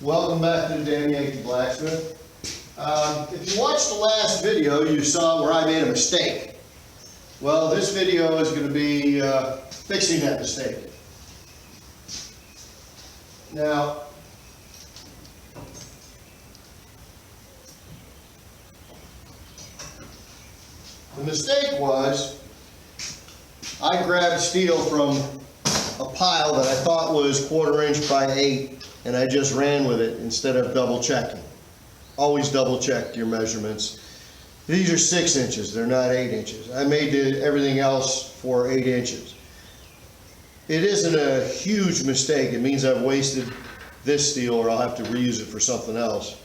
Welcome back to the Dan Yankee Blacksmith. If you watched the last video, you saw where I made a mistake. Well, this video is going to be fixing that mistake. Now, the mistake was I grabbed steel from a pile that I thought was 1/4 inch by 8, and I just ran with it instead of double checking. Always double check your measurements. These are 6 inches, they're not 8 inches. I made everything else for 8 inches. It isn't a huge mistake. It means I've wasted this steel, or I'll have to reuse it for something else.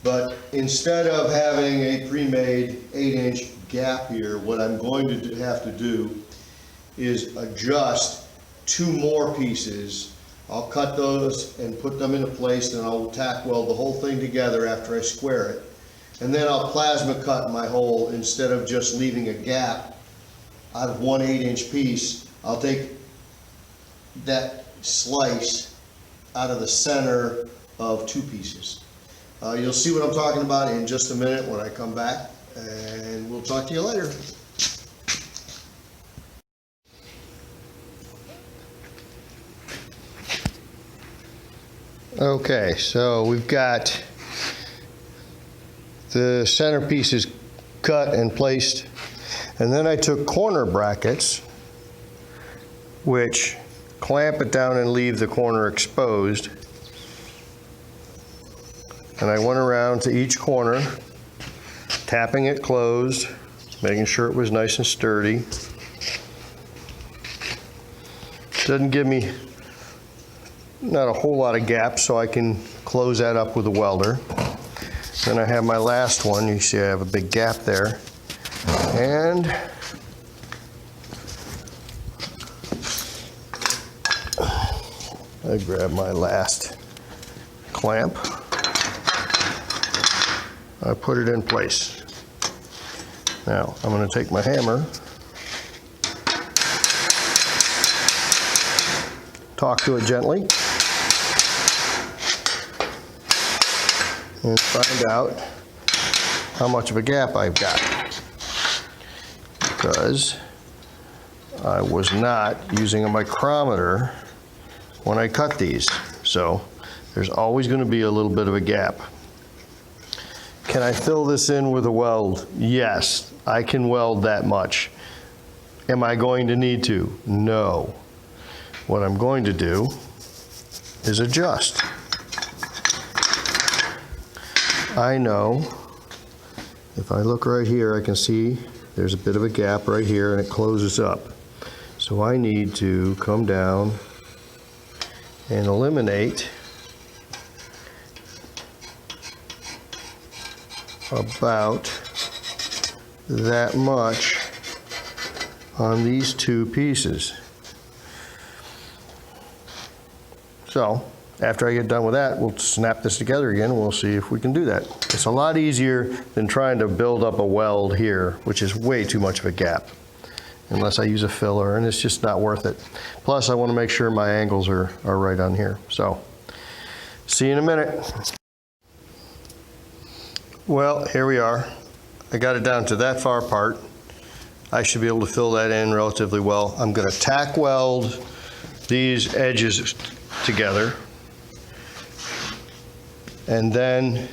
But instead of having a pre-made 8-inch gap here, what I'm going to have to do is adjust 2 more pieces. I'll cut those and put them into place, and I'll tack weld the whole thing together after I square it. And then I'll plasma cut my hole. Instead of just leaving a gap out of one 8-inch piece, I'll take that slice out of the center of 2 pieces. You'll see what I'm talking about in just a minute when I come back, and we'll talk to you later. Okay, so we've got the center pieces cut and placed, and then I took corner brackets which clamp it down and leave the corner exposed, and I went around to each corner tapping it closed, making sure it was nice and sturdy. Doesn't give me not a whole lot of gaps, so I can close that up with a welder. Then I have my last one. You see I have a big gap there. And I grab my last clamp. I put it in place. Now I'm going to take my hammer, talk to it gently, and find out how much of a gap I've got, because I was not using a micrometer when I cut these, so there's always going to be a little bit of a gap. Can I fill this in with a weld? Yes, I can weld that much. Am I going to need to? No. What I'm going to do is adjust. I know if I look right here, I can see there's a bit of a gap right here and it closes up. So I need to come down and eliminate about that much on these 2 pieces. So after I get done with that, we'll snap this together again and we'll see if we can do that. It's a lot easier than trying to build up a weld here, which is way too much of a gap, unless I use a filler, and it's just not worth it. Plus I want to make sure my angles are right on here. So see you in a minute. Well, here we are. I got it down to that far apart. I should be able to fill that in relatively well. I'm going to tack weld these edges together, and then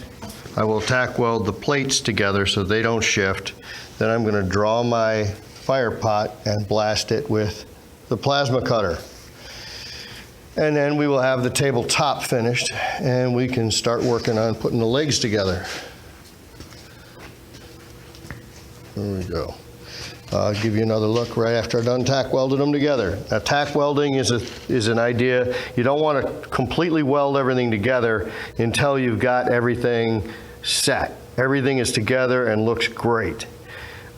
I will tack weld the plates together so they don't shift. Then I'm going to draw my fire pot and blast it with the plasma cutter, and then we will have the tabletop finished and we can start working on putting the legs together. There we go. I'll give you another look right after I've done tack welding them together. Now, tack welding is an idea. You don't want to completely weld everything together until you've got everything set. Everything is together and looks great.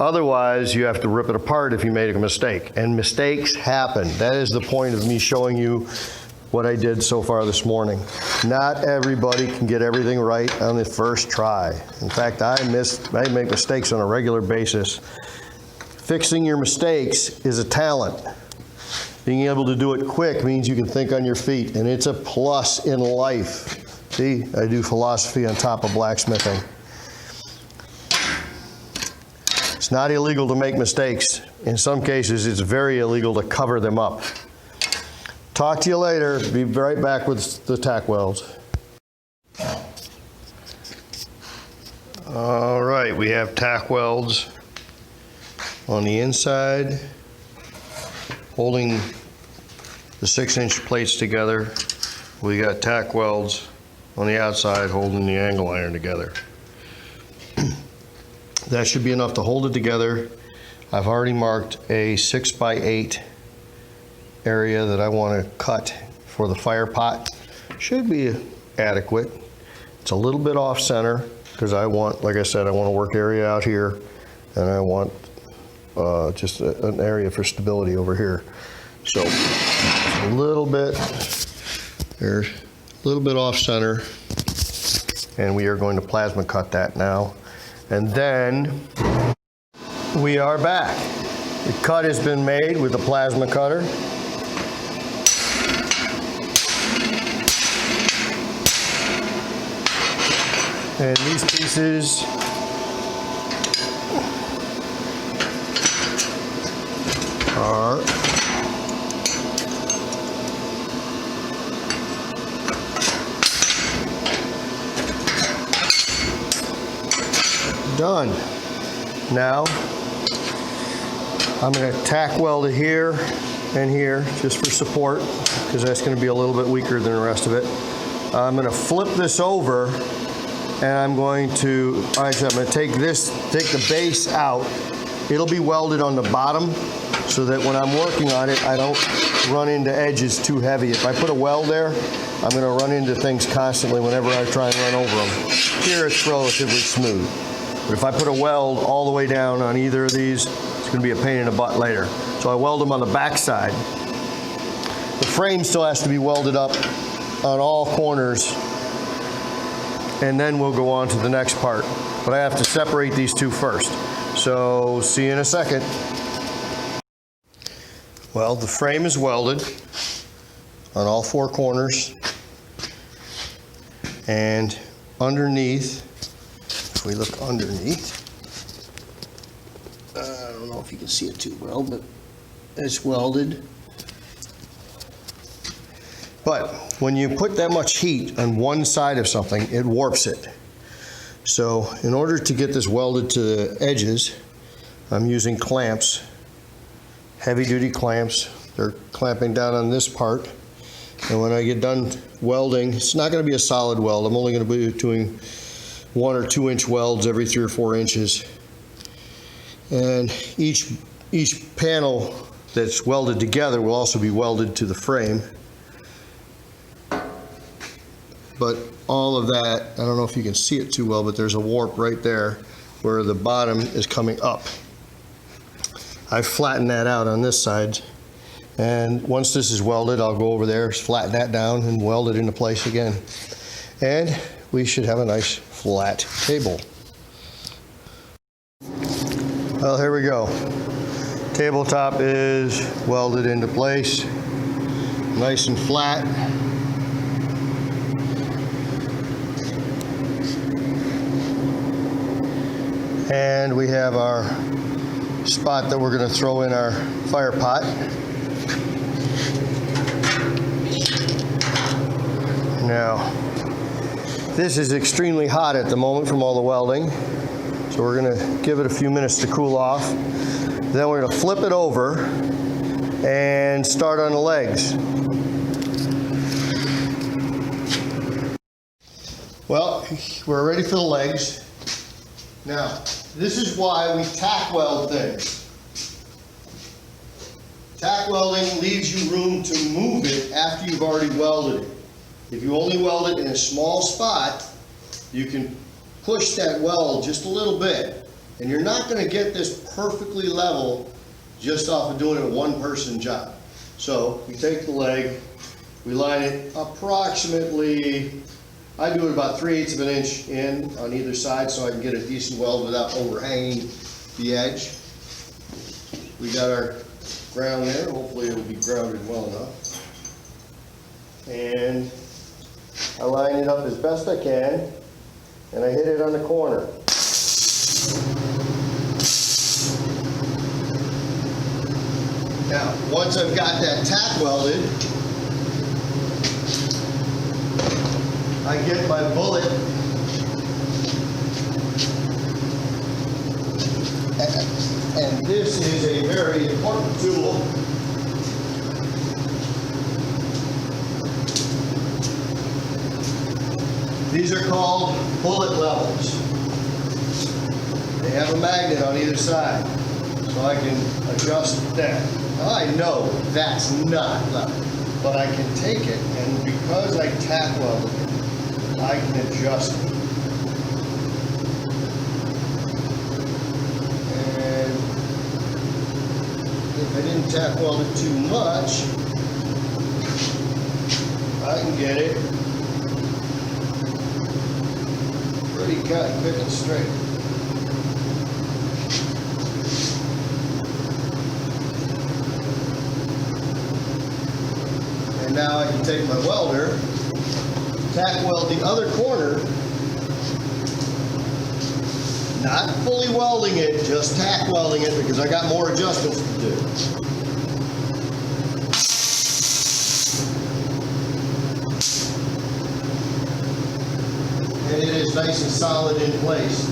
Otherwise, you have to rip it apart if you made a mistake. And mistakes happen. That is the point of me showing you what I did so far this morning. Not everybody can get everything right on the first try. In fact, I make mistakes on a regular basis. Fixing your mistakes is a talent. Being able to do it quick means you can think on your feet, and it's a plus in life. See, I do philosophy on top of blacksmithing. It's not illegal to make mistakes. In some cases, it's very illegal to cover them up. Talk to you later. Be right back with the tack welds. All right, we have tack welds on the inside, holding the 6-inch plates together. We got tack welds on the outside holding the angle iron together. That should be enough to hold it together. I've already marked a 6x8 area that I want to cut for the fire pot. Should be adequate. It's a little bit off center because I want, like I said, I want a work area out here, and I want just an area for stability over here. So a little bit, there's a little bit off center, and we are going to plasma cut that now. And then we are back. The cut has been made with the plasma cutter. And these pieces are done. Now, I'm going to tack weld it here and here just for support, because that's going to be a little bit weaker than the rest of it. I'm going to flip this over, and I'm going to take the base out. It'll be welded on the bottom so that when I'm working on it, I don't run into edges too heavy. If I put a weld there, I'm going to run into things constantly whenever I try and run over them. Here it's relatively smooth. But if I put a weld all the way down on either of these, it's going to be a pain in the butt later. So I weld them on the back side. The frame still has to be welded up on all corners, and then we'll go on to the next part. But I have to separate these two first. So see you in a second. Well, the frame is welded on all four corners, and underneath, if we look underneath, I don't know if you can see it too well, but it's welded. But when you put that much heat on one side of something, it warps it. So in order to get this welded to the edges, I'm using clamps, heavy-duty clamps. They're clamping down on this part. And when I get done welding, it's not going to be a solid weld. I'm only going to be doing 1 or 2 inch welds every 3 or 4 inches. And each panel that's welded together will also be welded to the frame. But all of that, I don't know if you can see it too well, but there's a warp right there where the bottom is coming up. I flattened that out on this side, and once this is welded, I'll go over there, flatten that down, and weld it into place again. And we should have a nice flat table. Well, here we go. Tabletop is welded into place, nice and flat. And we have our spot that we're going to throw in our fire pot. Now, this is extremely hot at the moment from all the welding, so we're going to give it a few minutes to cool off. Then we're going to flip it over and start on the legs. Well, we're ready for the legs. Now, this is why we tack weld things. Tack welding leaves you room to move it after you've already welded it. If you only weld it in a small spot, you can push that weld just a little bit. And you're not going to get this perfectly level just off of doing a one-person job. So we take the leg, we line it approximately, I do it about 3/8 of an inch in on either side so I can get a decent weld without overhanging the edge. We got our ground there. Hopefully it will be grounded well enough. And I line it up as best I can, and I hit it on the corner. Now, once I've got that tack welded, I get my bullet and this is a very important tool. These are called bullet levels. They have a magnet on either side, so I can adjust that. Now I know that's not level, but I can take it, and because I tack welded it, I can adjust it. And if I didn't tack weld it too much, I can get it pretty cut, quick and straight. And now I can take my welder, tack weld the other corner, not fully welding it, just tack welding it because I got more adjustments to do. And it is nice and solid in place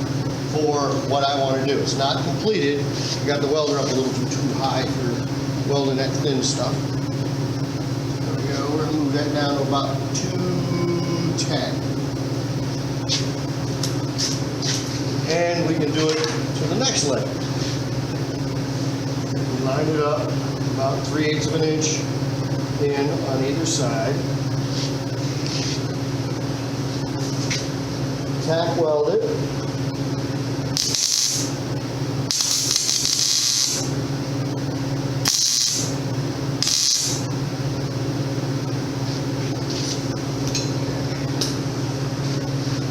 for what I want to do. It's not completed. I got the welder up a little too high for welding that thin stuff. We're going to move that down to about 210. And we can do it to the next level. Line it up about 3/8 of an inch in on either side. Tack weld it.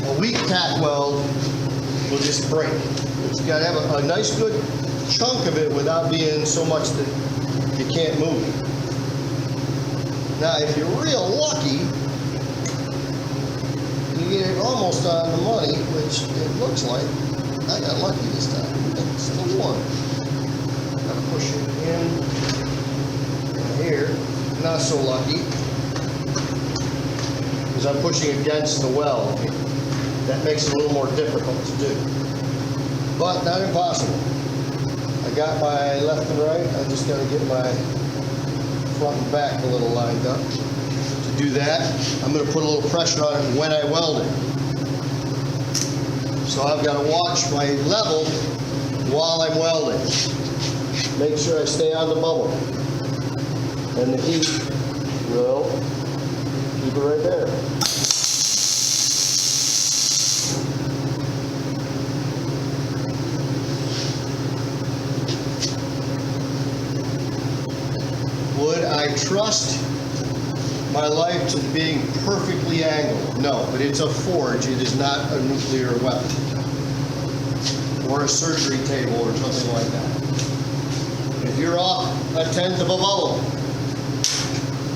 A weak tack weld will just break. But you got to have a nice good chunk of it without being so much that you can't move it. Now, if you're real lucky, you get it almost on the money, which it looks like. I got lucky this time. It's still warm. Gotta push it in and here. Not so lucky, because I'm pushing against the weld. That makes it a little more difficult to do, but not impossible. I got my left and right. I just got to get my front and back a little lined up. To do that, I'm going to put a little pressure on it when I weld it. So I've got to watch my level while I'm welding. Make sure I stay on the bubble. And the heat will keep it right there. Would I trust my life to being perfectly angled? No, but it's a forge. It is not a nuclear weapon or a surgery table or something like that. If you're off 1/10 of a bubble,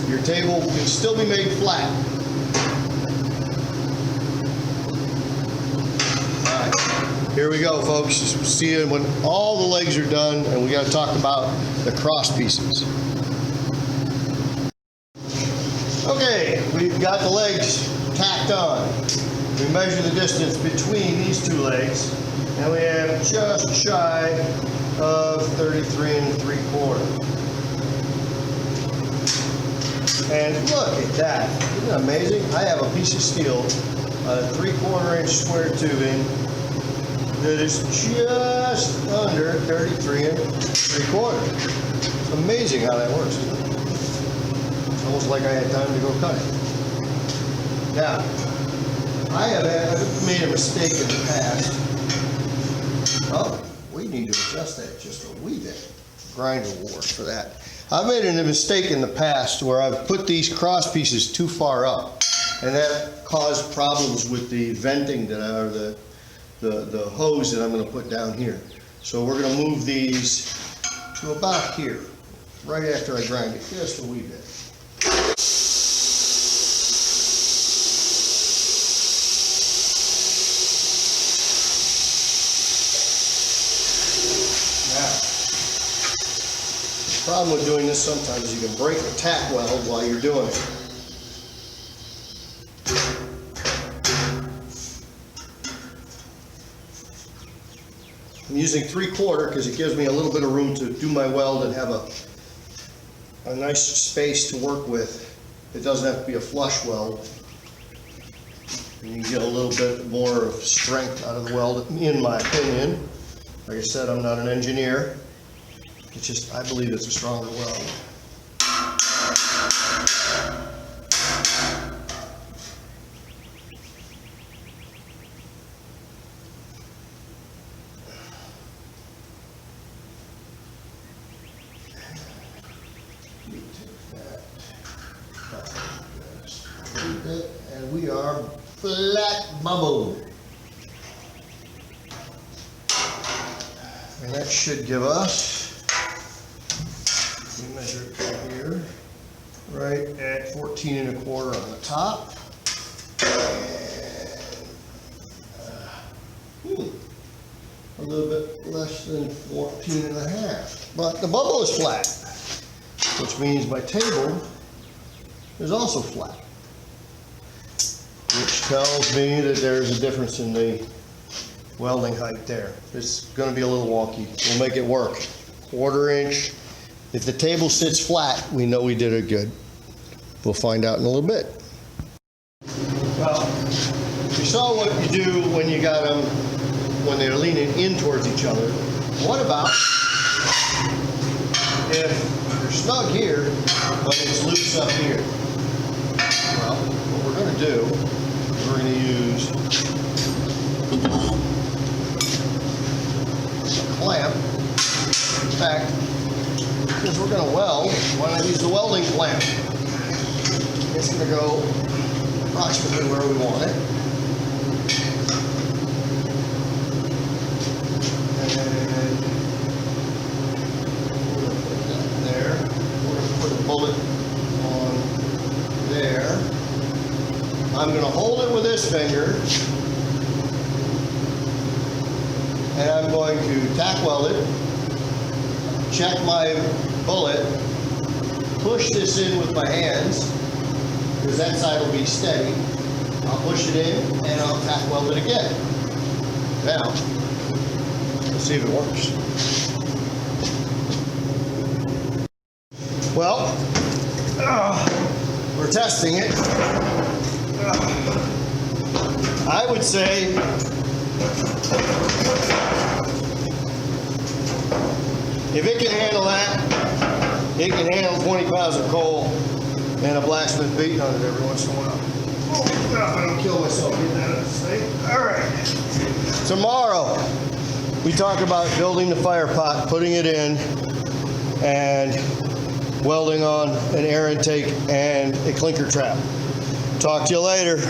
your table can still be made flat. All right, here we go, folks. See you when all the legs are done, and we got to talk about the cross pieces. Okay, we've got the legs tacked on. We measure the distance between these two legs, and we have just shy of 33 3/4. And look at that. Isn't that amazing? I have a piece of steel, a 3/4 inch square tubing that is just under 33 3/4. It's amazing how that works, isn't it? Almost like I had time to go cut it. Now, I've made a mistake in the past. Oh, we need to adjust that just a wee bit. Grinder will work for that. I've made a mistake in the past where I've put these cross pieces too far up, and that caused problems with the venting that are the hose that I'm going to put down here. So we're going to move these to about here, right after I grind it, just a wee bit. Problem with doing this sometimes is you can break the tack weld while you're doing it. I'm using 3/4 because it gives me a little bit of room to do my weld and have a nice space to work with. It doesn't have to be a flush weld. And you get a little bit more of strength out of the weld, in my opinion. Like I said, I'm not an engineer. It's just, I believe it's a stronger weld. And we are flat bubble. And that should give us, we measure it from here, right at 14 1/4 on the top. And a little bit less than 14 1/2. But the bubble is flat, which means my table is also flat, which tells me that there's a difference in the welding height there. It's going to be a little wonky. We'll make it work. 1/4 inch. If the table sits flat, we know we did it good. We'll find out in a little bit. Well, you saw what you do when you got them, when they're leaning in towards each other. What about if they're snug here, but it's loose up here? Well, what we're going to do, we're going to use a clamp. In fact, because we're going to weld, why not use the welding clamp? It's going to go approximately where we want it. And we're going to put that there. We're going to put a bullet on there. I'm going to hold it with this finger, and I'm going to tack weld it, check my bullet, push this in with my hands, because that side will be steady. I'll push it in, and I'll tack weld it again. Now, let's see if it works. Well, we're testing it. I would say if it can handle that, it can handle 20 pounds of coal and a blacksmith beating on it every once in a while. Oh, I don't kill myself getting that out of this thing. All right. Tomorrow, we talk about building the fire pot, putting it in, and welding on an air intake and a clinker trap. Talk to you later.